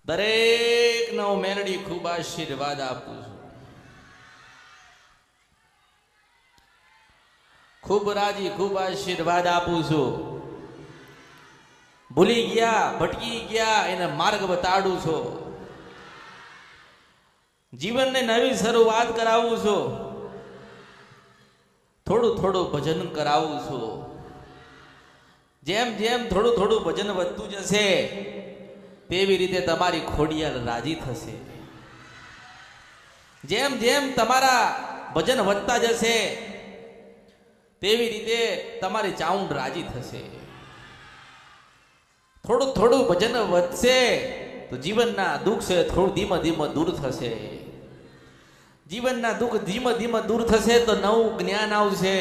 દરેક નો મેલડી ખૂબ આશીર્વાદ આપું છું. ખૂબ રાજી ખૂબ આશીર્વાદ આપું છું. ભૂલી ગયા ભટકી ગયા એને માર્ગ બતાડું છું. જીવનને નવી શરૂઆત કરાવું છું. થોડું થોડું ભજન કરાવું છું. જેમ જેમ થોડું થોડું ભજન વધતું જશે તેવી રીતે તમારી ખોડિયાલ રાજી થશે. જેમ જેમ તમારા ભજન વધતા જશે તેવી રીતે તમારી ચાઉંડ રાજી થશે. થોડું થોડું ભજન વધશે તો જીવનના દુઃખ છે થોડું ધીમે ધીમે દૂર થશે. જીવનના દુઃખ ધીમે ધીમે દૂર થશે તો નવું જ્ઞાન આવશે,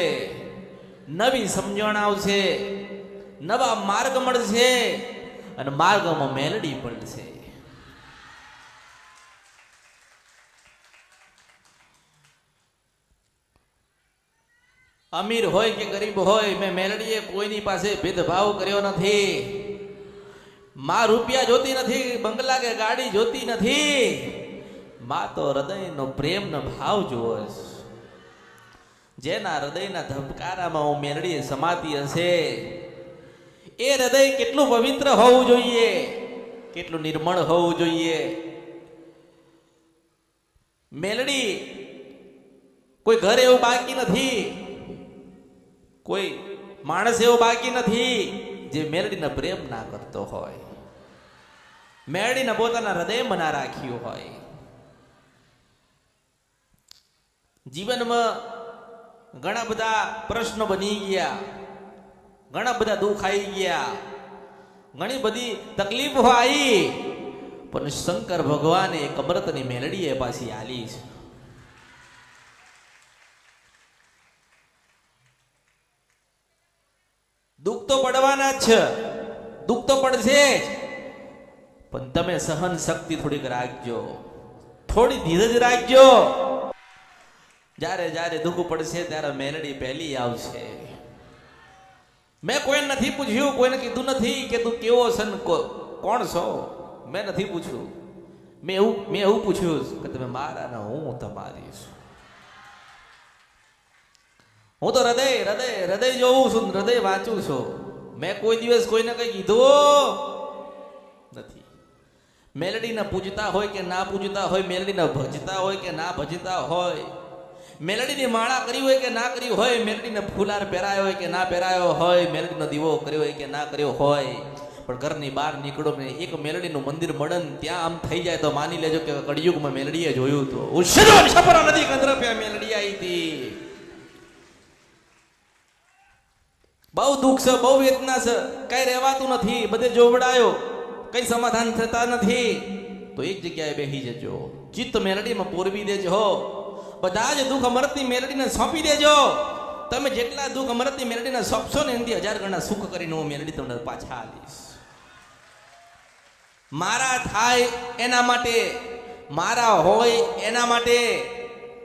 નવી સમજણ આવશે, નવા માર્ગ મળશે અને માર્ગમાં મેલડી પડશે. અમીર હોય કે ગરીબ હોય, મેં મેલડીએ કોઈની પાસે ભેદભાવ કર્યો નથી. માં રૂપિયા જોતી નથી, બંગલા કે ગાડી જોતી નથી. માં તો હૃદયનો પ્રેમનો ભાવ જોવે છે. જેના હૃદયના ધબકારામાં હું મેલડીએ સમાતી હશે એ હૃદય કેટલું પવિત્ર હોવું જોઈએ, કેટલું નિર્મળ હોવું જોઈએ. મેલડી કોઈ ઘર એવું બાકી નથી, કોઈ માણસ એવો બાકી નથી જે મેલડીને પ્રેમ ના કરતો હોય, મેલડીને પોતાના હૃદયમાં ના રાખ્યું હોય. જીવનમાં ઘણા બધા પ્રશ્નો બની ગયા, ઘણા બધા દુઃખ આવી ગયા, ઘણી બધી તકલીફો આવી, પણ શંકર ભગવાને એક અમૃતની મેલડીએ પાછી આલી છે. દુઃખ તો પડવાના જ છે, દુઃખ તો પડશે જ, પણ તમે સહન શક્તિ થોડીક રાખજો, થોડી ધીરજ રાખજો. જ્યારે જ્યારે દુઃખ પડશે ત્યારે મેલડી પહેલી આવશે. મેં કોઈને નથી પૂછ્યું, કોઈને કીધું નથી કે તું કેવો સન કોણ છો, મેં નથી પૂછ્યું. મેં એવું પૂછ્યું કે તમે મારા ને હું તમારી છું. હું તો હૃદય હૃદય હૃદય જોઉં છું, હૃદય વાંચું છું. મેં કોઈ દિવસ કોઈને કઈ કીધું નથી. મેલડીને પૂજતા હોય કે ના પૂજતા હોય, મેલડીને ભજતા હોય કે ના ભજતા હોય, મેલડીની માળા કરી હોય કે ના કરી હોય, મેલડીને ફૂલાર પહેરાયો હોય કે ના પહેરાયો હોય, મેલડીનો દીવો કર્યો હોય કે ના કર્યો હોય, પણ ઘરની બહાર નીકળો ને એક મેલડીનું મંદિર મળે ને ત્યાં આમ થઈ જાય તો માની લેજો કે કળિયુગમાં મેલડીએ જોયું હતું. ઉશરવા છપરા નદી કંદર પે મેલડી આવી હતી. બહુ દુઃખ છે, બહુ વેદના છે, કઈ રહેવાતું નથી, બધે જોવડાયો, કઈ સમાધાન થતા નથી. તો એક જગ્યાએ બેસી જજો, ચિત્ત મેલડીમાં પૂરવી દેજો. બધા જ દુઃખ અમૃતની મેલડીને સોંપી દેજો. તમે જેટલા દુઃખ અમૃતની મેલડીને સોંપશો ને એનાથી 1000 ગણા સુખ કરીને હું મેલડી તમને પાછા આલીશ. મારા થાય એના માટે, મારા હોય એના માટે.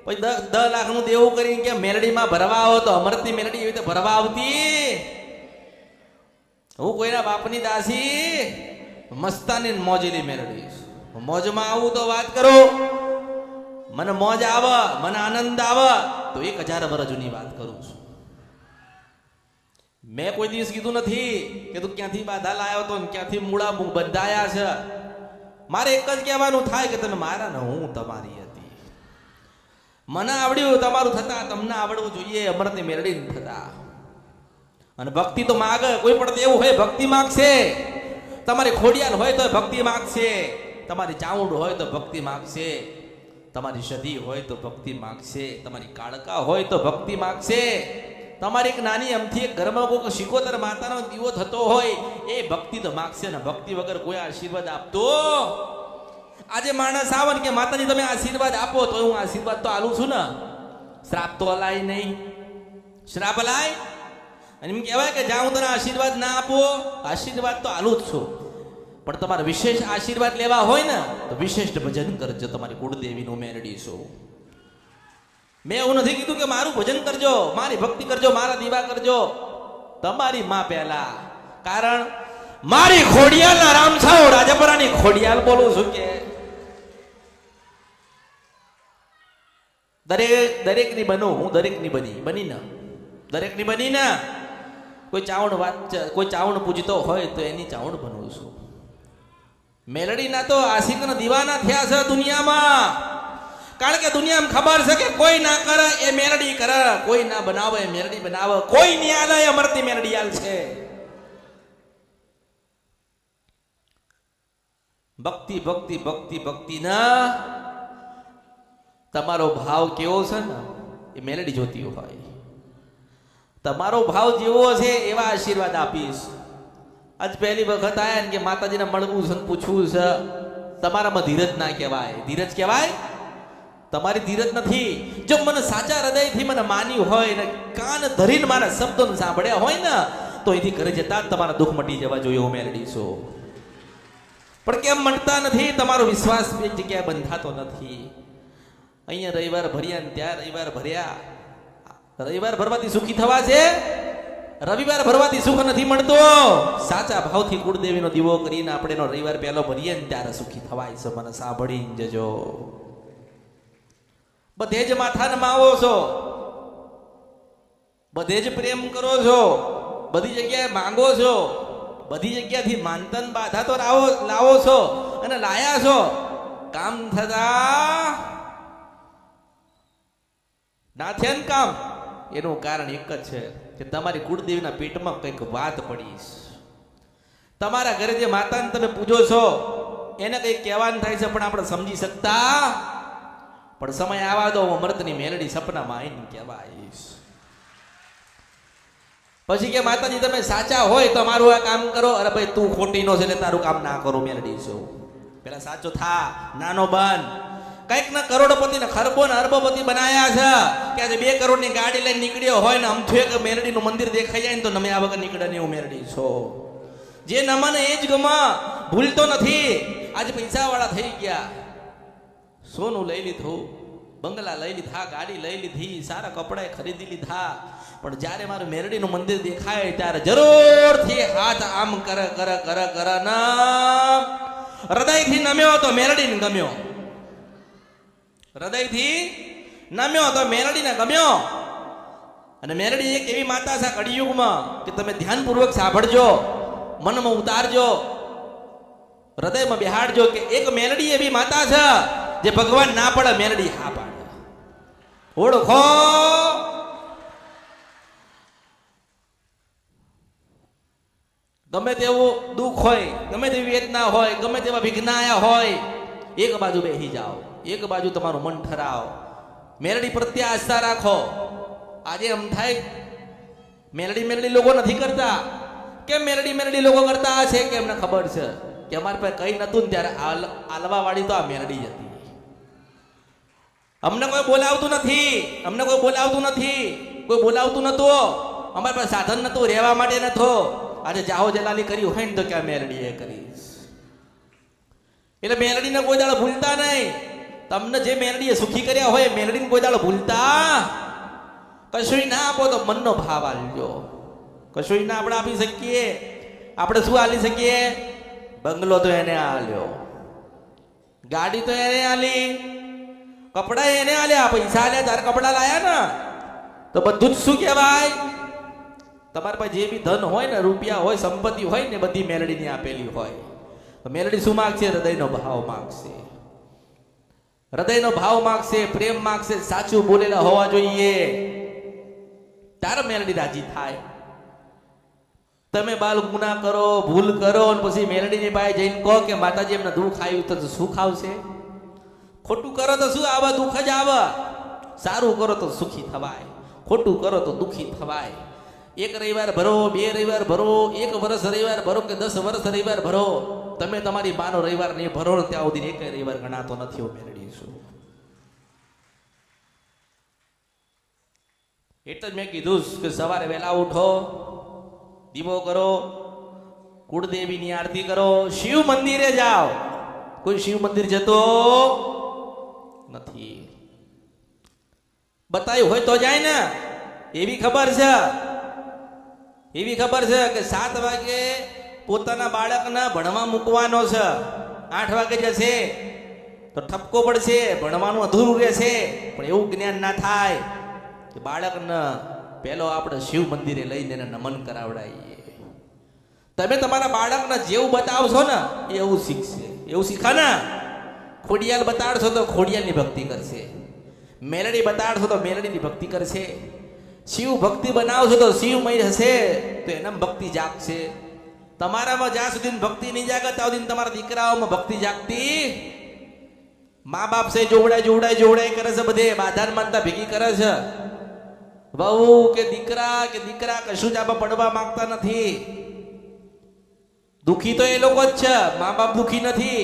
પછી 10 લાખનું દેવું કરીને કે મેલડીમાં ભરવા આવો તો અમૃતની મેલડી એવી રીતે ભરવા આવતી. હું કોઈના બાપની દાસી મસ્તાની મોજેલી મેલડી, મોજમાં આવું તો વાત કરો. મને મોજ આવે, મને આનંદ આવે તો 1000 વર્ષ જૂની વાત કરું છું. મેં કોઈ દિવસ કીધું નથી કે તું ક્યાંથી બાધા લાયો તો ક્યાંથી મૂળા બંધાયા છે. મારે એક જ કહેવાનું થાય કે તમે મારા ને હું તમારી હતી. મને આવડ્યું તમારું થતા, તમને આવડવું જોઈએ અમૃતની મેલડી થતા. અને ભક્તિ તો માગે, કોઈ પણ એવું હોય ભક્તિ માગશે. તમારી ખોડિયાલ હોય તો ભક્તિ માગશે, તમારી ચાઉંડ હોય તો ભક્તિ માગશે, તમારી સધી હોય તો ભક્તિ માગશે, તમારી કાળકા હોય તો ભક્તિ માગશે, તમારી એક નાની અમથી એક ઘરમાં કોઈ શિકોતર માતાનો દીવો થતો હોય એ ભક્તિ તો માગશે ને. ભક્તિ વગર કોઈ આશીર્વાદ આપતો. આજે માણસ આવે ને કે માતાજી તમે આશીર્વાદ આપો તો હું આશીર્વાદ તો આલું છું ને. શ્રાપ તો અલાય નહીં, શ્રાપ અલાય. અને એમ કહેવાય કે જ્યાં હું તને આશીર્વાદ ના આપો, આશીર્વાદ તો આલું જ છું, પણ તમારે વિશેષ આશીર્વાદ લેવા હોય ને તો વિશેષ ભજન કરજો. તમારી કુળદેવીનું મેલડી છું. મેં એવું નથી કીધું કે મારું ભજન કરજો, મારી ભક્તિ કરજો, મારા દીવા કરજો. તમારી માં પહેલા, કારણ મારી ખોડિયાલના રામછાવ રાજપરાની ખોડિયાલ બોલું છું કે દરેકની બનું હું દરેકની બની ના દરેકની બની ના કોઈ ચાવણ પૂજતો હોય તો એની ચાવણ બનવું છું. મેલડીના તો આશિકના દીવાના થયા છે દુનિયામાં. કારણ કે દુનિયામાં ખબર છે કે કોઈ ના કરે એ મેલડી કરે, કોઈ ના બનાવે એ મેલડી બનાવે, કોઈ ની આલે એ અમરતી મેલડી આલ છે. ભક્તિ ભક્તિ ભક્તિ ભક્તિ ના તમારો ભાવ કેવો છે ને એ મેલડી જોતી હોય. તમારો ભાવ જેવો છે એવા આશીર્વાદ આપીશ. આજ પહેલી વખત આયા ને કે માતાજીને મળવું છે, પૂછવું છે. તમારામાં ધીરજ ના કહેવાય, ધીરજ કહેવાય. તમારી ધીરજ નથી. જો મને સાચા હૃદયથી મને માન્યું હોય ને કાન ધરીને મારા શબ્દોને સાંભળ્યા હોય ને તો અહીંથી ઘરે જતા જ તમારા દુઃખ મટી જવા જોઈએ. હું મેલડી છું. પણ કેમ મળતા નથી? તમારો વિશ્વાસ એક જગ્યાએ બંધાતો નથી. અહીંયા રવિવાર ભર્યા ને ત્યાં રવિવાર ભર્યા. રવિવાર ભરવાથી સુખી થવા છે? રવિવાર ભરવાથી સુખ નથી મળતો. સાચા ભાવથી કુળદેવીનો દીવો કરીને આપણે એનો રવિવાર પહેલો ભરીએ ને ત્યારે સુખી થવાય છે. મને સાંભળીને જજો. બધે જ માથાને માવો છો, બધે જ પ્રેમ કરો છો, બધી જગ્યાએ માંગો છો, બધી જગ્યાથી માનતન બાધા તો લાવો છો અને લાયા છો. કામ થતા ના થયા ને કામ, એનું કારણ એક જ છે કે તમારી કુળદેવીના પેટમાં કંઈક વાત પડી. તમારા ઘરે જે માતાને તમે પૂજો છો એને કંઈક કહેવાનું થાય છે પણ આપણે સમજી શકતા. પણ સમય આવા દો અમૃતની મેલડી સપનામાં આવીને કહેવાય. પછી કે માતાજી તમે સાચા હોય તો મારું આ કામ કરો. અરે ભાઈ તું ખોટી નો છે એટલે તારું કામ ના કરું. મેલડી છું. પેલા સાચો થા, નાનો બન. કઈક ના કરોડપતિ ને ખરબો ને અરબોપતિ બનાયા છે કે આજે 2 કરોડની ગાડી લઈને નીકળ્યો હોય ને અમથું એક મેલડીનું મંદિર દેખાઈ જાય ને તો નમ્યા વગર નીકળે ને હું મેલડી છો. જે નમને એ જ ગમા, ભૂલતો નથી. આજે પૈસા વાળા થઈ ગયા, સોનું લઈ લીધું, બંગલા લઈ લીધા, ગાડી લઈ લીધી, સારા કપડા ખરીદી લીધા. પણ જ્યારે મારું મેલડીનું મંદિર દેખાય ત્યારે જરૂરથી હાથ આમ કરે કરે કરે કરે ના હૃદયથી નમ્યો તો મેલડીને ગમ્યો. હૃદયથી નમ્યો તો મેલડીને ગમ્યો. અને મેલડી એક એવી માતા છે કળિયુગમાં કે તમે ધ્યાનપૂર્વક સાંભળજો, મનમાં ઉતારજો, હૃદયમાં બેહાડજો કે એક મેલડી એવી માતા છે જે ભગવાન ના પડે મેલડી હા પાડે. ઓળખો. ગમે તેવું દુઃખ હોય, ગમે તેવી વેદના હોય, ગમે તેવા વિઘ્ન આયા હોય, એક બાજુ બેસી જાઓ, એક બાજુ તમારું મન ઠરાવ, મેલડી પ્રત્યે આસ્થા રાખો. આજે એમ થાય મેલડી લોકો નથી કરતા. કેમ મેલડી લોકો કરતા છે કે એમને ખબર છે કે અમારી પાસે કઈ નતું ને ત્યારે આલવા વાળી તો આ મેલડી હતી. અમને કોઈ બોલાવતું નથી, અમને કોઈ બોલાવતું નથી, કોઈ બોલાવતું નતું. અમારી પાસે સાધન નતું, રહેવા માટે નતો. આજે જાહો જલાલી કરી હોય ને તો ક્યાં મેલડી એ કરીશ. એટલે મેલડીને કોઈ દાડો ભૂલતા નહીં. તમને જે મેલડીએ સુખી કર્યા હોય મેલડીને કોઈ દાડો ભૂલતા. કશું ના આપો તો મનનો ભાવ આલજો. કશું ના આપણે આપી શકીએ. આપણે શું આલી શકીએ? બંગલો તો એને આલ્યો, ગાડી તો એને આલી, કપડા એને આલ્યા, પૈસા આલ્યા, તારે કપડા લાયા ને તો બધું જ શું કહેવાય? તમારી પાસે જે બી ધન હોય ને, રૂપિયા હોય, સંપત્તિ હોય ને, બધી મેલડીની આપેલી હોય. મેલડી શું માગશે? હૃદયનો ભાવ માગશે. હૃદયનો ભાવ માગશે, પ્રેમ માગશે, સાચું બોલેલા હોવા જોઈએ. તારે મેલડી રાજી થાય. તમે બાલ ગુના કરો, ભૂલ કરો અને પછી મેલડીની પાસે જઈને કહો કે માતાજી એમને દુઃખ આવ્યું તો સુખ આવશે. ખોટું કરો તો શું આવે? દુઃખ જ આવે. સારું કરો તો સુખી થવાય, ખોટું કરો તો દુઃખી થવાય. 1 રવિવાર ભરો, 2 રવિવાર ભરો, 1 વર્ષ રવિવાર ભરો કે 10 વર્ષ રવિવાર ભરો, તમે તમારી બાનો રવિવાર નહીં ભરો ને ત્યાં સુધી 1 રવિવાર ગણાતો નથી. હું મેળવી છું. એટલે જ મેં કીધું કે સવારે વહેલા ઉઠો, દીવો કરો, કુળદેવીની આરતી કરો, શિવ મંદિરે જાઓ. કોઈ શિવ મંદિર જતો નથી. બતાવ્યું હોય તો જાય ને. એવી ખબર છે કે 7 વાગે પોતાના બાળકને ભણવા મૂકવાનો છે, 8 વાગે જશે તો ઠપકો પડશે, ભણવાનું અધૂરું રહેશે. પણ એવું જ્ઞાન ના થાય કે બાળકને પહેલો આપણે શિવ મંદિરે લઈને એને નમન કરાવડાવીએ. તમે તમારા બાળકને જેવું બતાવશો ને એવું શીખશે, એવું શીખા ને. ખોડિયાલ બતાડશો તો ખોડિયાલની ભક્તિ કરશે, મેલડી બતાડશો તો મેલડીની ભક્તિ કરશે, શિવ ભક્તિ બનાવશો તો શિવમય હશે તો એના ભક્તિ જાગશે. તમારામાં જ્યાં સુધી ભક્તિ નહીં જાગે ત્યાં સુધી તમારા દીકરાઓમાં ભક્તિ જાગતી. મા બાપ છે જોવડાય કરે છે, બધે બાધાન માનતા ભેગી કરે છે. વહુ કે દીકરા કશું જ આમાં પડવા માંગતા નથી. દુખી તો એ લોકો જ છે, મા બાપ દુખી નથી.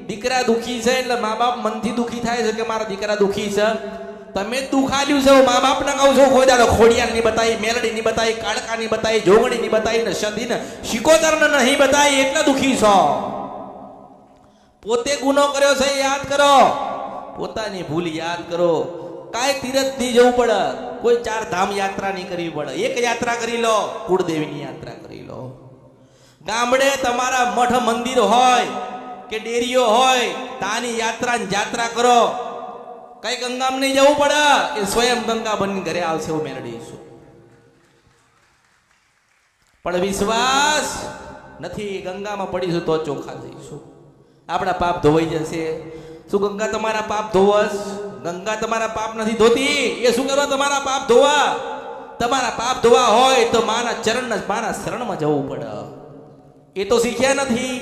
દીકરા દુખી છે એટલે મા બાપ મનથી દુખી થાય છે કે મારા દીકરા દુખી છે. તમે જ દુઃખ આલ્યું છે. મા બાપ ને કહું છું કોઈ દાડો ખોડિયાલ ની બતાવી, મેલડી ની બતાવી, કાળકા ની બતાવી, જોગણી ની બતાવી ને સદી ને શિકોતર ને નહીં બતાવી એટલે દુખી છો. પોતે ગુનો કર્યો છે યાદ કરો, પોતાની ભૂલ યાદ કરો. કાંઈ તીરથ નહીં જવું પડે, કોઈ 4 ધામ યાત્રા નહીં કરવી પડે. એક યાત્રા કરી લો, કુળદેવીની યાત્રા કરી લો. ગામડે તમારા મઠ મંદિર હોય કે ડેરીઓ હોય તાની જાત્રા કરો. કઈ ગંગામાં નહીં જવું પડે, એ સ્વયં ગંગા બની ઘરે આવશે એવું મેળવીશું. પણ વિશ્વાસ નથી, ગંગામાં પડીશું તો ચોખ્ખા જઈશું, આપણા પાપ ધોવાઈ જશે. શું ગંગા તમારા પાપ ધોવસ? ગંગા તમારા પાપ નથી ધોતી. એ શું કરવા તમારા પાપ ધોવા? તમારા પાપ ધોવા હોય તો માના શરણમાં જવું પડે. એ તો શીખ્યા નથી.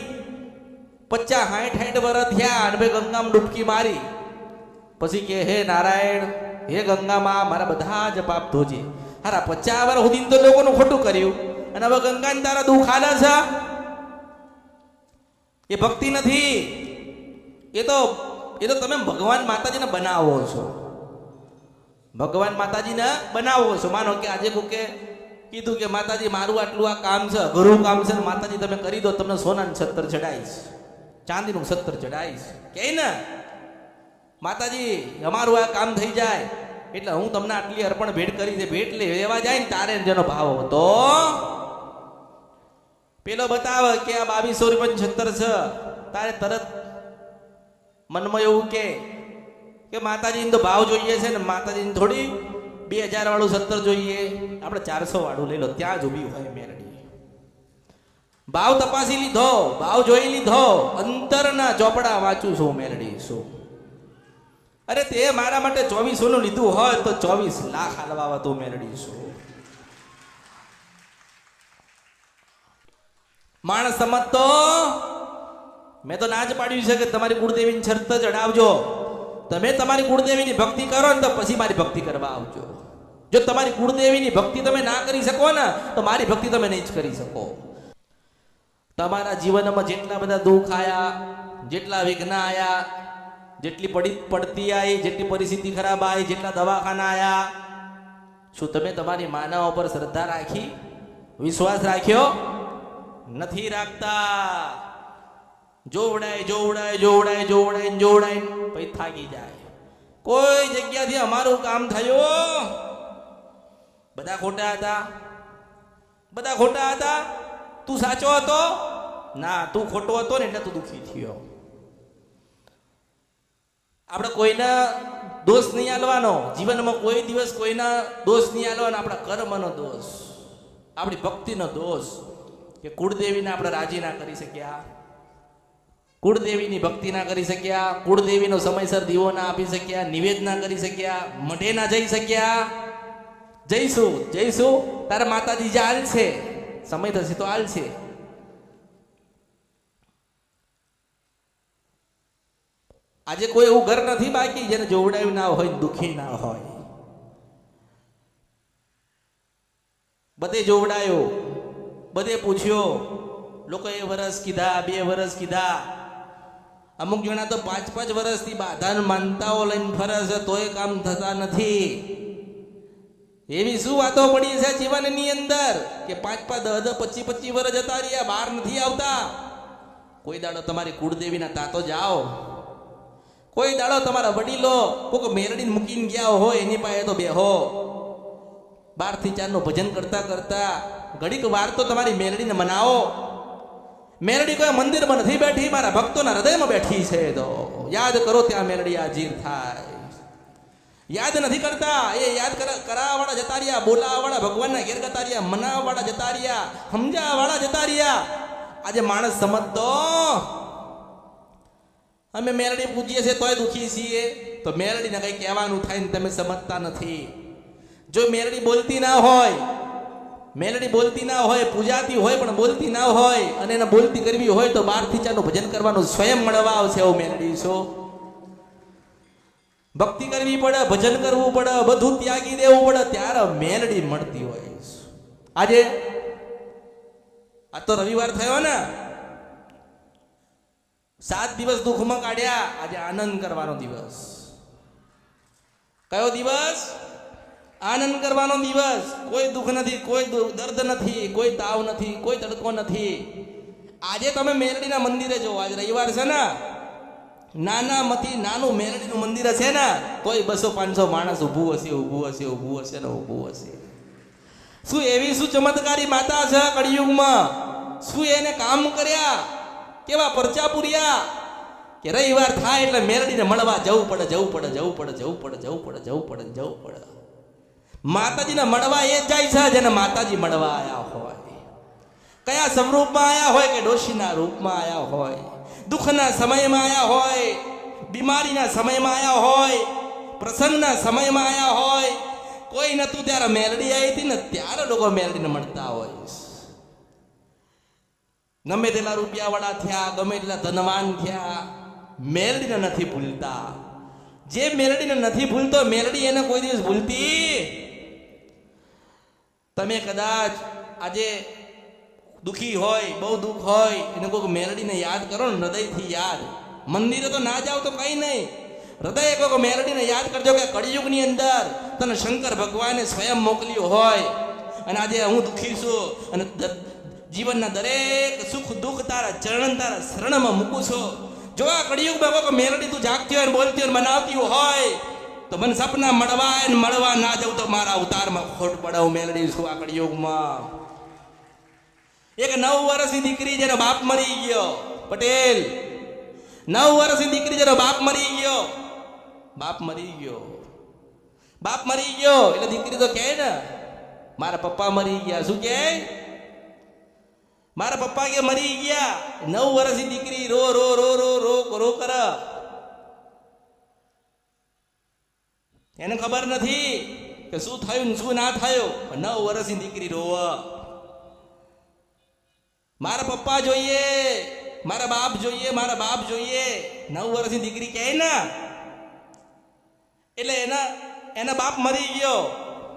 50-60 વર્ષ થયા અને ભાઈ ગંગામાં ડૂબકી મારી પછી કે હે નારાયણ, હે ગંગામાં મારા બધા જ પાપ ધોજે. હારા 50 વર્ષ સુધી તો લોકોનું ખોટું કર્યું અને હવે ગંગાને તારા દુઃખ આલે છે. એ ભક્તિ નથી. એ તો તમે ભગવાન માતાજીને બનાવો છો. ભગવાન માતાજીને બનાવો છો. માનો કે આજે કોકે કીધું કે માતાજી મારું આટલું આ કામ છે, ઘરું કામ છે, માતાજી તમે કરી દો, તમને સોનાનું 17 ચડાઈશ, ચાંદીનું 17 ચડાઈશ. કે ને માતાજી અમારું આ કામ થઈ જાય એટલે હું તમને આટલી અર્પણ ભેટ કરી છે. ભેટ લેવા જાય ને તારે જેનો ભાવ હતો પેલો બતાવે કે આ 2200 રૂપિયા 17 છે, તારે તરત મનમાં એવું કે માતાજીને તો ભાવ જોઈએ છે ને, માતાજીને થોડી 2000 વાળું 17 જોઈએ, આપણે 400 વાળું લઈ લો. ત્યાં જ ઊભી હોય મેરડી. ભાવ તપાસી લીધો, ભાવ જોઈ લીધો, અંતરના ચોપડા વાંચું છું મેરડી શું. અરે તે મારા માટે 2400 નું લીધું હોય તો 24 લાખ હાલવા તું મેરડી શું. માણસ સમજતો મેં તો ના જ પાડ્યું છે કે તમારી કુળદેવીની શરત ચડાવજો. તમે તમારી કુળદેવીની ભક્તિ કરો ને તો પછી મારી ભક્તિ કરવા આવજો. જો તમારી કુળદેવીની ભક્તિ તમે ના કરી શકો ને તો મારી ભક્તિ તમે નહીં જ કરી શકો. તમારા જીવનમાં જેટલા બધા દુઃખ આયા, જેટલા વિઘ્ન આયા, જેટલી પડતી આવી, જેટલી પરિસ્થિતિ ખરાબ આવી, જેટલા દવાખાના આયા, શું તમે તમારી માનવ ઉપર શ્રદ્ધા રાખી, વિશ્વાસ રાખ્યો? નથી રાખતા. જોવડાય પછી થાકી જાય. કોઈ જગ્યાથી અમારું કામ થયું, બધા ખોટા હતા. તું સાચો હતો? ના, તું ખોટો હતો ને એટલે તું દુઃખી થયો. આપણે કોઈના દોષ નહીં આલવાનો. જીવનમાં કોઈ દિવસ કોઈના દોષ નહીં આલવાનો. આપણા કર્મનો દોષ, આપણી ભક્તિનો દોષ કે કુળદેવીને આપણે રાજી ના કરી શક્યા, કુળદેવીની ભક્તિ ના કરી શક્યા, કુળદેવીનો સમયસર દીવો ના આપી શક્યા, નિવેદ ના કરી શક્યા, મઢે ના જઈ શક્યા. જઈશું તારા માતાજી જે હાલ છે, સમય થશે તો હાલ છે. આજે કોઈ એવું ઘર નથી બાકી જેને જોવડાયું ના હોય, દુખી ના હોય. બધે જોવડાયો, બધે પૂછ્યો, લોકોએ વર્ષ કીધા, 2 વર્ષ કીધા. અમુક જણા તો 5-5 વર્ષથી બાધાન માનતાઓ લઈને ફરે છે તોય કામ થતા નથી. એવી શું વાતો પડી છે જીવનની અંદર કે 5-5, 10-10, 25-25 વર્ષ જતા રહ્યા, બહાર નથી આવતા. કોઈ દાડો તમારી કુળદેવીના તાતો જાઓ, કોઈ દાડો તમારા વડીલો કોઈક મેરડીને મૂકીને ગયા હોય એની પાસે તો બેહો. 12 થી 4 નું ભજન કરતા ઘડીક વાર તો તમારી મેરડીને મનાવો. મેલડી કોઈ મંદિરમાં નથી બેઠી, મારા ભક્તોના હૃદયમાં બેઠી છે. તો યાદ કરો ત્યાં મેલડી હાજીર થાય. યાદ નથી કરતા, એ યાદ કરાવવાળા જતા રહ્યા, બોલાવવાળા ભગવાનના ઘેર જતા રહ્યા, મનાવવાળા જતા રહ્યા, સમજાવવાળા જતા રહ્યા. આજે માણસ સમજતો અમે મેલડી પૂજીએ છીએ તોય દુખી છીએ, તો મેલડીને કઈ કહેવાનું થાય ને તમે સમજતા નથી. જો મેલડી બોલતી ના હોય, મેલડી બોલતી ના હોય, પૂજાતી હોય પણ બોલતી ના હોય, અને એને બોલતી કરવી હોય તો 12 થી 4 નું ભજન કરવાનું સ્વયં મળવા આવશે. એવું મેલડી છો. ભક્તિ કરવી પડે, ભજન કરવું પડે, બધું ત્યાગી દેવું પડે, ત્યારે મેલડી મળતી હોય. આજે આ તો રવિવાર થયો ને, 7 દિવસ દુઃખમાં કાઢ્યા, આજે આનંદ કરવાનો દિવસ. કયો દિવસ? આનંદ કરવાનો દિવસ. કોઈ દુઃખ નથી, કોઈ દર્દ નથી, કોઈ તાવ નથી, કોઈ તડકો નથી. આજે તમે મેલડીના મંદિરે જો, આજે રવિવાર છે ને, નાનામાંથી નાનું મેલડીનું મંદિર હશે ને, કોઈ 200-500 માણસ ઊભું હશે, ઊભું હશે, ઊભું હશે ને ઊભું હશે. શું એવી શું ચમત્કારી માતા છે કળિયુગમાં? શું એને કામ કર્યા, કેવા પરચા પૂર્યા કે રવિવાર થાય એટલે મેલડીને મળવા જવું પડે, જવું પડે, જવું પડે, જવું પડે, જવું પડે, જવું પડે, જવું પડે. માતાજીને મળવા એ જ જાય છે જેને માતાજી મળવા આયા હોય. કયા સ્વરૂપમાં આયા હોય? કે ડોશીના રૂપમાં આયા હોય, દુઃખના સમયમાં આયા હોય, બીમારીના સમયમાં આયા હોય, પ્રસંગના સમયમાં આયા હોય. કોઈ નતું ત્યારે મેલડી આવી હતી ને, ત્યારે લોકો મેલડીને મળતા હોય. ગમે તેટલા રૂપિયા વાળા થયા, ગમે તેટલા ધનવાન થયા, મેલડીને નથી ભૂલતા. જે મેલડીને નથી ભૂલતો, મેલડી એને કોઈ દિવસ ભૂલતી. તમે કદાચ આજે દુખી હોય, બહુ દુઃખ હોય, એને કોઈક મેલડીને યાદ કરો ને, હૃદયથી યાદ. મંદિરે તો ના જાવ તો કઈ નહીં, હૃદય કોઈક મેલડીને યાદ કરજો કે કળિયુગની અંદર તને શંકર ભગવાને સ્વયં મોકલ્યું હોય, અને આજે હું દુઃખી છું અને જીવનના દરેક સુખ દુઃખ તારા ચરણ, તારા શરણમાં મૂકું છું. જો આ કળિયુગમાં કોઈક મેલડી તું જાગતી હોય, બોલતી હોય, મનાવતી હોય, તો મને સપના મળવા ના જવું તો મારા અવતારમાં ખોટ પડે. હું મેલડી છું આ કળિયુગમાં. એક 9 વર્ષની દીકરી જેનો બાપ મરી ગયો, પટેલ, 9 વર્ષની દીકરી જેનો બાપ મરી ગયો, બાપ મરી ગયો, બાપ મરી ગયો એટલે દીકરી તો કહે ને, મારા પપ્પા મરી ગયા. શું કહે? મારા પપ્પા કે મરી ગયા. 9 વર્ષની દીકરી રો રો રો રો રો રો કર. એને ખબર નથી કે શું થયું ને શું ના થયું. 9 વર્ષની દીકરી રોવા. મારા પપ્પા જોઈએ, મારા બાપ જોઈએ, મારા બાપ જોઈએ. 9 વર્ષની દીકરી કહે ને, એટલે એના બાપ મરી ગયો.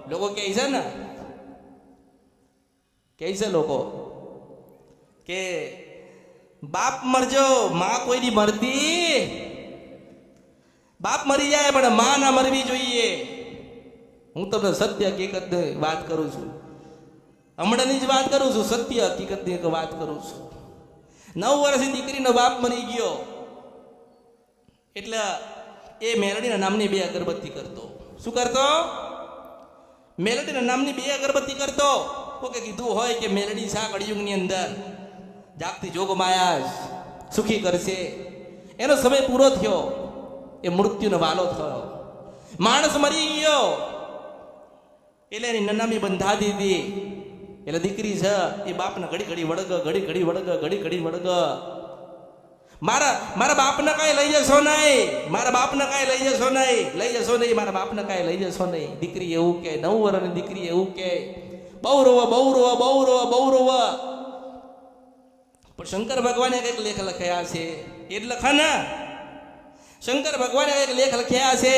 લોકો કહે છે ને, કહે છે લોકો કે બાપ મરજો, માં કોઈ દી મરતી. બાપ મરી જાય પણ માં ના મરવી જોઈએ. હું તમને સત્ય હકીકત વાત કરું છું, હમણાંની જ વાત કરું છું, સત્ય હકીકતની વાત કરું છું. 9 વર્ષની દીકરીનો બાપ મરી ગયો એટલે એ મેલડીના નામની 2 અગરબત્તી કરતો. શું કરતો? મેલડીના નામની 2 અગરબત્તી કરતો. કોકે કીધું હોય કે મેલડી શા કળિયુગની અંદર જાગતી જોગ માયા સુખી કરશે. એનો સમય પૂરો થયો, એ મૃત્યુનો વાલો થયો, માણસ મરી ગયો એટલે એની નનામી બંધા દીધી. એટલે દીકરી છે એ બાપને ઘડી ઘડી વળગ, ઘડી ઘડી વળગ, ઘડી ઘડી વળગ. મારા બાપને કાંઈ લઈ જશો નહીં, મારા બાપને કાંઈ લઈ જશો નહીં, લઈ જશો નહીં, મારા બાપને કાંઈ લઈ જશો નહીં. દીકરી એવું કે, 9 વર્ષની દીકરી એવું કે, બહુ રોવા, બહુ રોવા, બહુ રોવા, બહુ રોવા. પણ શંકર ભગવાને કંઈક લેખ લખ્યા છે. એ જ લખા ને, શંકર ભગવાને કંઈક લેખ લખ્યા છે.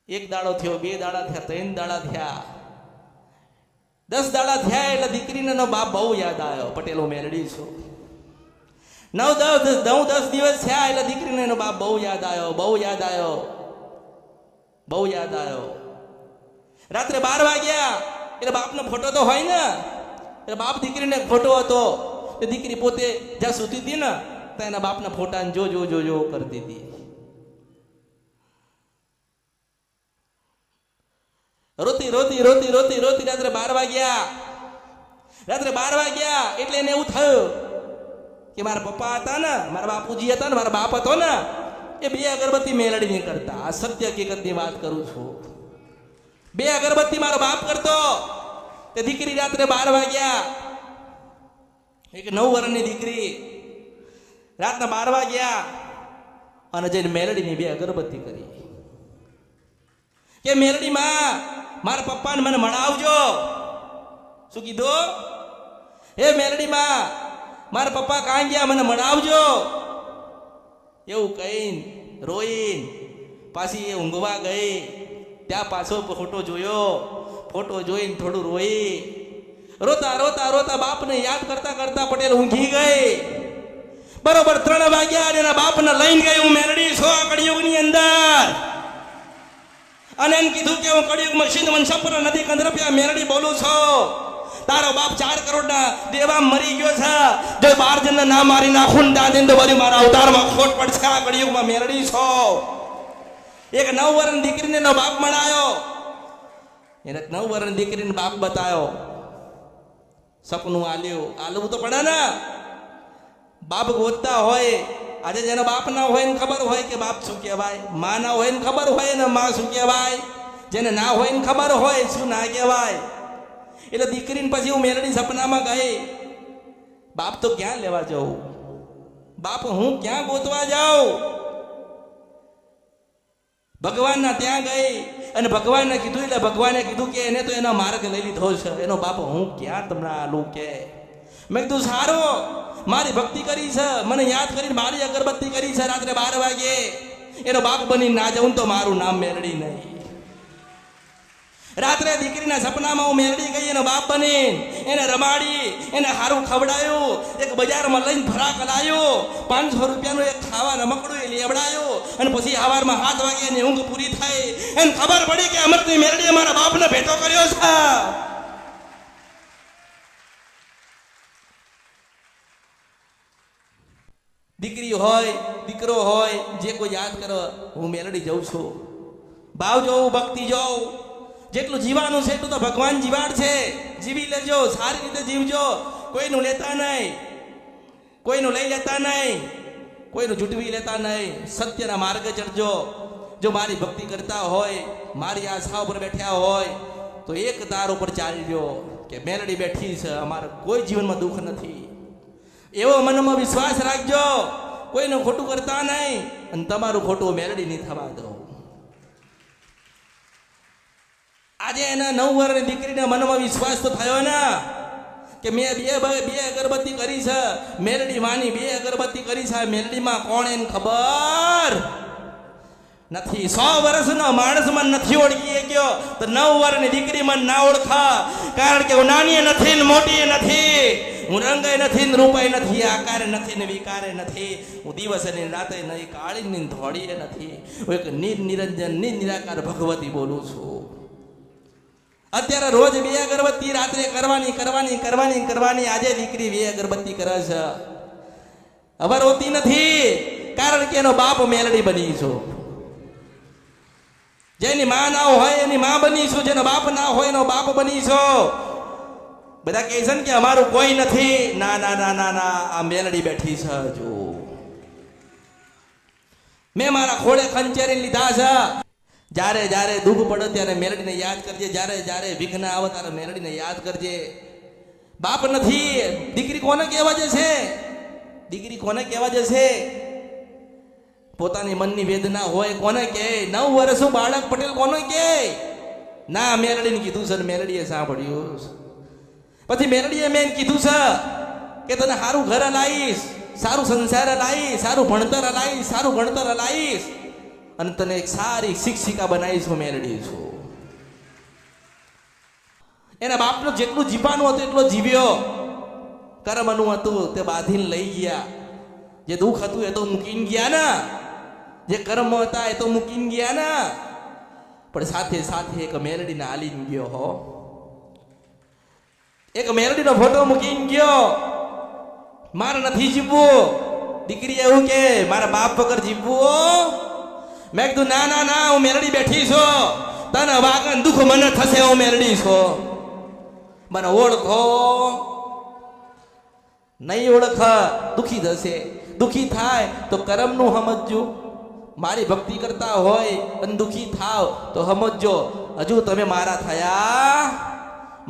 1 દાડો થયો, 2 દાડા થયા, 3 દાડા થયા, 10 દાડા થયા એટલે દીકરીને નો બાપ બહુ યાદ આવ્યો. પટેલો મેલડી છું. 9-10 દિવસ થયા એટલે દીકરીને એનો બાપ બહુ યાદ આવ્યો, બહુ યાદ આવ્યો, બહુ યાદ આવ્યો. રાત્રે 12 વાગ્યા એટલે બાપનો ફોટો તો હોય ને, એટલે બાપ દીકરીને ફોટો હતો. એ દીકરી પોતે જ્યાં સૂતી હતી ને ત્યાં એના બાપના ફોટાને જો જો જો જો કરતી હતી. રોતી રોતી રોતી રોતી રોતી રાત્રે 12 વાગ્યા. રાત્રે 12 વાગ્યા એટલે એને એવું થયું કે મારા પપ્પા હતા ને, મારા બાપુજી હતા ને, મારા બાપ હતો ને, એ 2 અગરબત્તી મેલડી નહીં કરતા. આ સત્ય હકીકતની વાત કરું છું. 2 અગરબત્તી મારો બાપ કરતો. તે દીકરી રાત્રે 12 વાગ્યા, એક 9 વર્ષની દીકરી રાતના 12 વાગ્યા અને જઈને મેલડીની 2 અગરબત્તી કરી કે મેલડી માં મારા પપ્પાને મને મળાવજો. શું કીધું? હે મેલડી માં મારા પપ્પા કાં ગયા, મને મળાવજો. એવું કહીને રોઈને પાછી એ ઊંઘવા ગઈ. ત્યાં પાછો ફોટો જોયો. ફોટો જોઈને થોડું રોઈ. રોતા રોતા રોતા બાપને યાદ કરતા કરતા પટેલ ઊંઘી ગઈ. બરોબર 3 વાગ્યા અને એના બાપને લઈને ગઈ. હું મેલડી છો કળિયુગની અંદર, અને એને કીધું કે હું કળિયુગમાં સિંધ વંશપુર નદી કંદરપિયા મેલડી બોલું છું. તારો બાપ 4 કરોડના દેવા મરી ગયો છે. જો 12 જણને ના મારી નાખું દાદીને તો બધી મારા અવતારમાં ખોટ પડશે. આ કળિયુગમાં મેલડી છો. એક 9 વર્ષની દીકરીને એનો બાપ મળાયો. એને 9 વર્ષની દીકરીને બાપ બતાયો. સપનું આલ્યું તો પડે ને. બાપ ગોતતા હોય. આજે જેનો બાપ ના હોય ને ખબર હોય કે બાપ શું કહેવાય, માં ના હોય ને ખબર હોય ને માં શું કહેવાય, જેને ના હોય ને ખબર હોય શું ના કહેવાય. એટલે દીકરીને પછી હું મેલડી સપનામાં ગઈ. બાપ તો ક્યાં લેવા જાઉં, બાપ હું ક્યાં ગોતવા જાઉં. ભગવાનના ત્યાં ગઈ અને ભગવાનને કીધું. એટલે ભગવાને કીધું કે એને તો એનો માર્ગ લઈ લીધો છે, એનો બાપ હું ક્યાં તમને આલું કે. મેં કીધું સારો, મારી ભક્તિ કરી છે, મને યાદ કરીને મારી અગરબત્તી કરી છે. રાત્રે 12 વાગે એનો બાપ બની ના જાઉં તો મારું નામ મેલડી નહીં. રાત્રે દીકરીના સપનામાં હું મેલડી ગઈ, એનો બાપ બની એને રમાડી, એને સારું ખવડાયું, એક બજારમાં લઈને ફરાક લાવ્યો, 500 રૂપિયાનું એક ખાવા રમકડું એ લેવડાયો. અને પછી સવારમાં 7 વાગે એની ઊંઘ પૂરી થઈ. એને ખબર પડી કે અમૃતની મેલડીએ મારા બાપને ભેટો કર્યો છે. દીકરી હોય દીકરો હોય જે કોઈ યાદ કરો, હું મેલડી જઉં છું. ભાવ જોઉં, ભક્તિ જોઉં. જેટલું જીવાનું છે એટલું તો ભગવાન જીવાડ છે. જીવી લેજો, સારી રીતે જીવજો. કોઈનું લેતા નહીં, કોઈનું લઈ લેતા નહીં, કોઈનું જૂટવી લેતા નહીં. સત્યના માર્ગે ચડજો. જો મારી ભક્તિ કરતા હોય, મારી આશા ઉપર બેઠ્યા હોય તો એક તાર ઉપર ચાલી લ્યો કે મેલડી બેઠી છે, અમારે કોઈ જીવનમાં દુઃખ નથી. એવો મનમાં વિશ્વાસ રાખજો. કોઈનું ખોટું કરતા નહીં અને તમારું ખોટું મેલડી નહીં થવા દો. આજે એના 9 વર્ષની દીકરીને મનમાં વિશ્વાસ તો થયો ને કે મેં બે અગરબત્તી કરી છે. મેલડી માની 2 અગરબત્તી કરી છે. મેલડીમાં કોણ એને ખબર નથી. 100 વર્ષનો માણસ મને નથી ઓળખી ગયો તો 9 વર્ષની દીકરી મને ના ઓળખા. કારણ કે હું નાની નથી ને મોટી નથી, હું રંગે નથી ને રૂપાય નથી, આકારે નથી ને વિકારે નથી, હું દિવસે ને રાતે નહીં, કાળી ને ધોળીએ નથી. હું એક નિરંજન નિરાકાર ભગવતી બોલું છું. અત્યારે રોજ 2 અગરબત્તી રાત્રે કરવાની. આજે દીકરી 2 અગરબત્તી કરે છે. હવે રોતી નથી કારણ કે એનો બાપ મેલડી બની છું. જેની માં ના હોય એની માં બની છું, જેનો બાપ ના હોય એનો બાપ બની છું. બધા કહે છે કે અમારું કોઈ નથી. ના ના ના ના ના, આ મેલડી બેઠી છે. જો મેં મારા ખોળે ખંચેરી લીધા છે. જ્યારે જ્યારે દુઃખ પડે ત્યારે મેલડીને યાદ કરજે. જ્યારે જ્યારે વિઘ્ન આવે ત્યારે મેલડીને યાદ કરજે. બાપ નથી. દીકરી કોને કહેવા જશે? દીકરી કોને કહેવા જશે? પોતાની મનની વેદના હોય કોને કહે? 9 વર્ષનું બાળક પટેલ કોને કહે? ના, મેલડીને કીધું છે, મેલડીએ સાંભળ્યું. પછી મેલડીએ મેં કીધું છે કે તને સારું ઘર લાવીશ, સારું સંસાર લાવીશ, સારું ભણતર લાવીશ, સારું ગણતર લાવીશ અને તને એક સારી શિક્ષિકા બનાવીશ. હું મેલડી છું. એના બાપનું જેટલું જીવવાનું હતું એટલો જીવ્યો. કર્મનું હતું તે બાંધીને લઈ ગયા. જે દુઃખ હતું એ તો મૂકીને ગયા ને, જે કર્મ હતા એ તો મૂકીને ગયા ને, પણ સાથે સાથે એક મેલડીને આલીને ગયો. હો, એક મેલડીનો ફોટો મૂકીને ગયો. મારે નથી જીવવું. દીકરી એવું કે મારા બાપ વગર જીવવું. મેં કીધું ના ના ના, હું મેલડી બેઠી છો. તને વાગન દુઃખ મને થશે. હું મેલડી છો, મને ઓળખો. નહીં ઓળખ દુખી થશે. દુખી થાય તો કર્મનું સમજજો. મારી ભક્તિ કરતા હોય અને દુખી થાવ તો સમજજો હજુ તમે મારા થયા.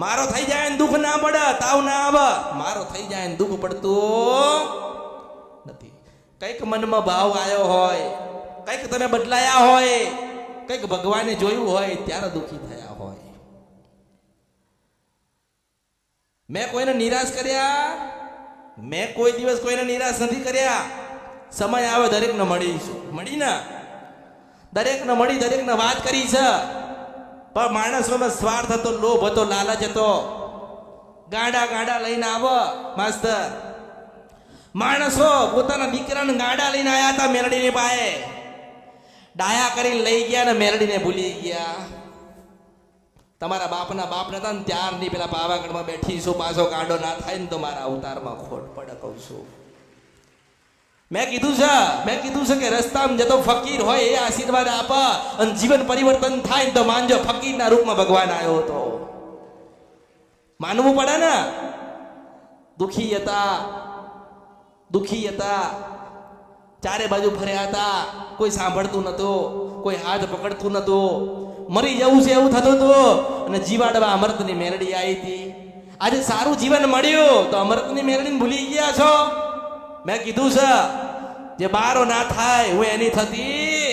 મારો થઈ જાય ને દુઃખ ના પડે, તાવ ના આવે. મારો થઈ જાય ને દુઃખ પડતું નથી. કઈક મનમાં ભાવ આવ્યો હોય, કઈક તમે બદલાયા હોય, કઈક ભગવાને જોયું હોય ત્યારે દુઃખી થયા હોય. મેં કોઈને નિરાશ કર્યા? મેં કોઈ દિવસ કોઈને નિરાશ નથી કર્યા. સમય આવે દરેકને મળીશું, મળી ને દરેકને મળી, દરેકને વાત કરી છે. પણ માણસોનો સ્વાર્થ હતો, લોભ હતો, લાલચ હતો. ગાડા ગાડા લઈને આવો માસ્તર. માણસો પોતાના દીકરાને ગાડા લઈને આવ્યા હતા મેરડીની પાસે. ડાયા કરીને લઈ ગયા ને મેરડીને ભૂલી ગયા. તમારા બાપના બાપ નતા ને ત્યારની પેલા પાવાગઢમાં બેઠીશું, પાછો ગાડો ના થાય ને તો મારા અવતારમાં ખોટ પડે કહું છું. મેં કીધું છે કે રસ્તામાં જતો ફકીર હોય એ આશીર્વાદ આપે અને જીવન પરિવર્તન થાય ને તો માનજો ફકીરના રૂપમાં ભગવાન આવ્યો હતો. માનવું પડે ને. દુખી હતા, ચારે બાજુ ફર્યા હતા, કોઈ સાંભળતું નતું, કોઈ હાથ પકડતું નતું. મરી જવું છે એવું થતું હતું અને જીવાડવા અમૃતની મેરડી આવી હતી. આજે સારું જીવન મળ્યું તો અમૃતની મેરડીને ભૂલી ગયા છો. મેં કીધું છે જે મારો ના થાય હું એની થતી,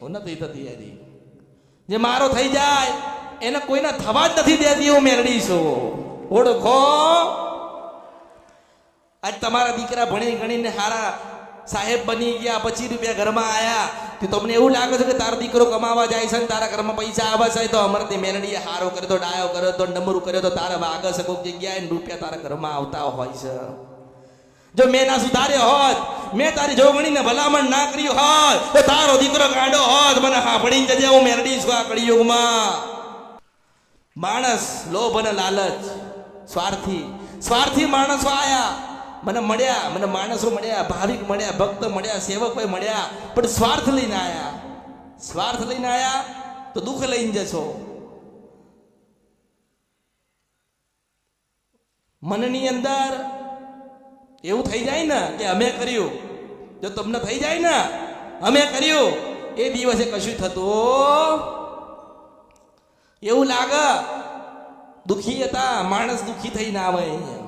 હું નથી થતી એની. જે મારો થઈ જાય એને કોઈને થવા જ નથી દેતી. હું મેરડી છું, ઓળખો. આજ તમારા દીકરા ભણી ગણીને હારા સાહેબ બની ગયા, 25 રૂપિયા ઘરમાં આયા, તો તમને એવું લાગે છે કે તારો દીકરો કમાવા જાય છે ને તારા ઘરમાં પૈસા આવે છે તો અમરથી મેરડીએ હારો કર્યો તો, ડાયો કર્યો તો, ડમરું કર્યો તો તારા વાગે છે કોઈક જગ્યાએ રૂપિયા તારા ઘરમાં આવતા હોય છે. જો મેં ના સુધાર્યો હોત, મેં તારી જોગણીને ભલામણ ના કર્યું હોત તો તારો દીકરો ગાંડો હોત. મને સાંભળીને જજે, હું મેરડી છું આ કળિયુગમાં. માણસ લોભ અને લાલચ, સ્વાર્થી માણસો આયા. મને મળ્યા, મને માણસો મળ્યા, ભાવિક મળ્યા, ભક્ત મળ્યા, સેવક મળ્યા, પણ સ્વાર્થ લઈને આયા તો દુઃખ લઈને જશો. મનની અંદર એવું થઈ જાય ને કે અમે કર્યું, જો તમને થઈ જાય ને અમે કર્યું, એ દિવસે કશું થતું એવું લાગે. દુખી હતા માણસ, દુખી થઈને આવે અહીંયા.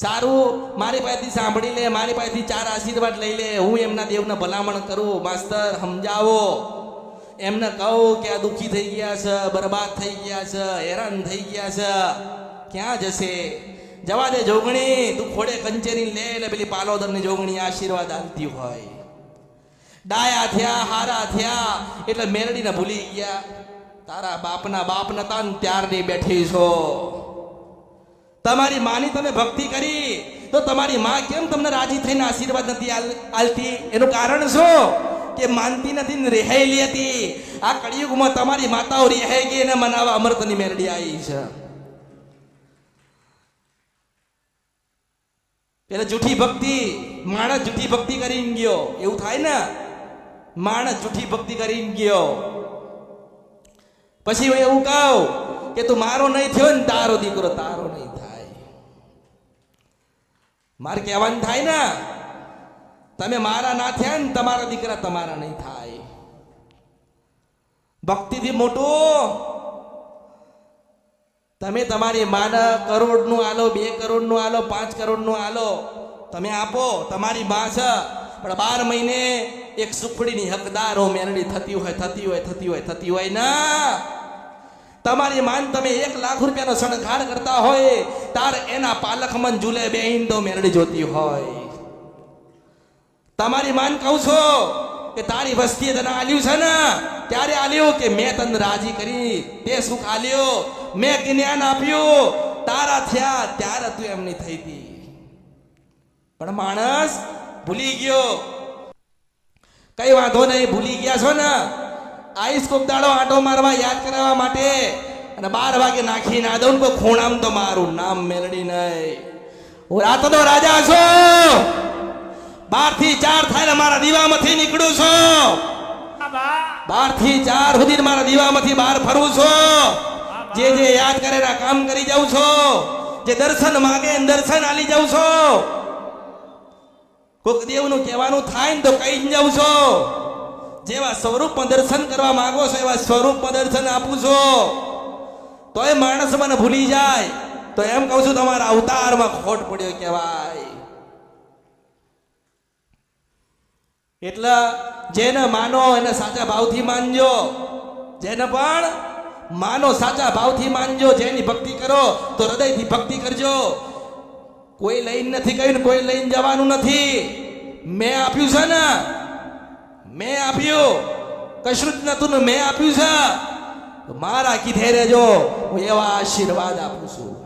સારું મારી પાસેથી સાંભળી લે, મારી પાસેથી 4 આશીર્વાદ લઈ લે. હું એમના દેવને ભલામણ કરું, માસ્તર સમજાવો, એમને કહું કે આ દુખી થઈ ગયા છે, બરબાદ થઈ ગયા છે, હેરાન થઈ ગયા છે, ક્યાં જશે? જવા દે જોગણી, તું ખોડે કંચેરી લે. એટલે પેલી પાલોદરની જોગણી આશીર્વાદ આપતી હોય. ડાયા થયા, હારા થયા એટલે મેરડીને ભૂલી ગયા. તારા બાપના બાપ નતા ને ત્યારની બેઠી છો. તમારી માની તમે ભક્તિ કરી તો તમારી માં કેમ તમને રાજી થઈને આશીર્વાદ નથી આલતી? એનું કારણ શું? કે માનતી નથી ને રહેલી હતી. આ કળિયુગમાં તમારી માતાઓ રહેઈ ગઈ અને મનાવા અમૃતની મેરડી આવી છે. પેલા જૂઠી ભક્તિ, માણસ જૂઠી ભક્તિ કરીને ગયો, એવું થાય ને. માણસ જૂઠી ભક્તિ કરીને ગયો, પછી હું એવું કહું કે તું મારો નહીં થયો ને તારો દીકરો તારો નહીં થાય. મારે કહેવાનું થાય ને, તમે મારા ના થયા ને તમારા દીકરા તમારા નહીં થાય. ભક્તિથી મોટું તમે તમારી માને કરોડનું આલો, 2 કરોડનું આલો, 5 કરોડનું આલો, તમે આપો. તમારી માં છે પણ 12 મહિને એક સુખડીની હકદાર હો મેરડી થતી હોય ના. તમારી માન તમે 1 લાખ રૂપિયાનો શણગાર કરતા હોય તાર એના પાલખમાં ઝૂલે બેહીન તો મેરડી જોતી હોય. તમારી માન કહું છો કે તારી વસ્તીએ તને આલ્યું છે ને, ત્યારે આલ્યું કે મેં તને રાજી કરી, તે સુખ આલ્યો, મેં જ્ઞાન આપ્યું, તારા થયા ત્યારે તું એમની થઈ હતી. પણ માણસ ભૂલી ગયો. કઈ વાંધો નહીં, ભૂલી ગયા છો ને. આઈસ કોક દાડો આટો મારવા યાદ કરાવવા માટે અને 12 વાગે નાખી ના દઉં કોઈ ખૂણામ તો મારું નામ મેલડી નહીં. હું રાતનો રાજા છું. 12 થી 4 થાય મારા દીવામાંથી નીકળું છું. 12 થી 4 સુધી મારા દીવામાંથી બહાર ફરું છું. જે યાદ કરે કામ કરી જાઉં છું. જે દર્શન માગે એને દર્શન આલી જાવ છો. કોક દેવનું કહેવાનું થાય ને તો કહી જ જાવ છો. જેવા સ્વરૂપમાં દર્શન કરવા માંગો છો એવા સ્વરૂપમાં દર્શન આપું છો. તો એ માણસ મને ભૂલી જાય તો એમ કહું છું તમારા અવતારમાં ખોટ પડ્યો કહેવાય. એટલે જેને માનો એને સાચા ભાવથી માનજો. જેને પણ માનો સાચા ભાવથી માનજો. જેની ભક્તિ કરો તો હૃદયથી ભક્તિ કરજો. કોઈ લઈને નથી કહ્યું, કોઈ લઈને જવાનું નથી. મેં આપ્યું છે ને, મેં આપ્યું, કશું જ નતું ને મેં આપ્યું છે. મારા કીધે રહેજો, હું એવા આશીર્વાદ આપું છું.